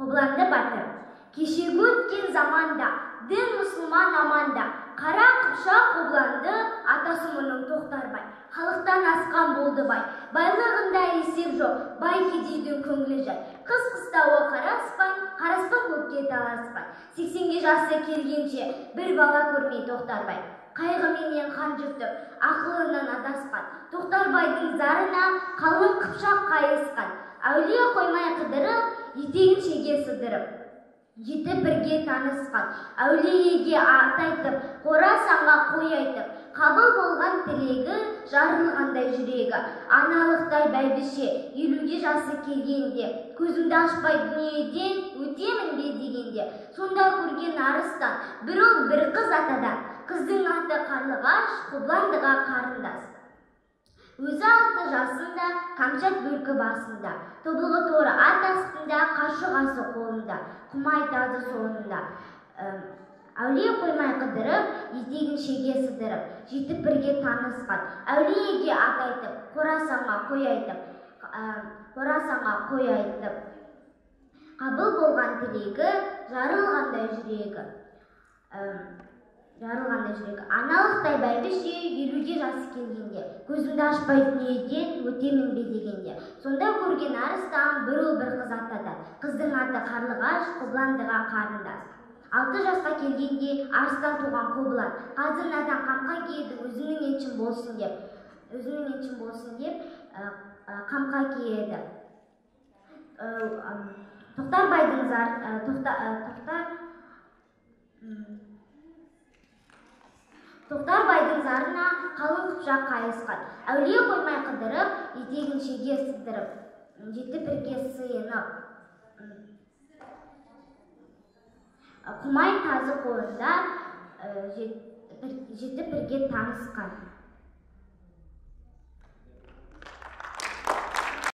Қобыланды батыр. Кешегі өткен заманда, дін мұсылман аманда, қара қыпшақ Қобыланды, атасы мұның Тоқтарбай. Халықтан асқан болды бай, байлығында есеп жоқ, бай кедейдің көңілі жай. Қыс қыстауы қараспан көкке таласпан. 80-ге жасы келгенше, бір бала көрмей Тоқтарбай. Қайғыменен қан жұтып, ақылынан адасқан. Тоқтарбайдың зарына қалың қыпшақ қайысқан. Әулие қоймай қыдырып, етегін шеге сыдырып. Жеті бірге танысқан. Әулиеге ат айтып, Қорасанға қой айтып. Қабыл болған тілегі, жарылғандай жүрегі. Аналықтай бәйбіше, 50-ге жасы келгенде, көзімді ашпай дүниеден өтемін бе дегенде. Сонда көрген арыстан, бір ұл бір қыз атадан. Қыздың аты Қарлығаш, Қобыландыға қарындас. Өзі 6 жасында, Камчат бөркі басында. Тобылғы торы ат астында, қашығасы қолында. Құмай тазы соңында. Әулие қоймай қыдырып, етегін шеге сыдырып. Жетіп бірге танысқан. Әулиеге ат айтып, Қорасанға қой айтып. Қабыл болған тілегі, жарылғандай жүрегі. Аналықтай бәйбіше, 50-ге жасы келгенде, көзімді ашпай дүниеден өтемін бе дегенде. Сонда көрген арыстан, бір ұл бір қыз атадан. Қыздың аты Қарлығаш, Қобыландыға қарындас. 6 жасқа келгенде арыстан туған Қобылан, қазынадан қамқа киеді, өзінің еншін болсын деп, қамқа киеді. Тоқтарбайдың зарына қалың қыпшақ қайысқан. Әулие қоймай қыдырып, етегін шеге сыдырып, жеті бірге сыйынып. Құмай тазы қолында, жеті бірге танысқан.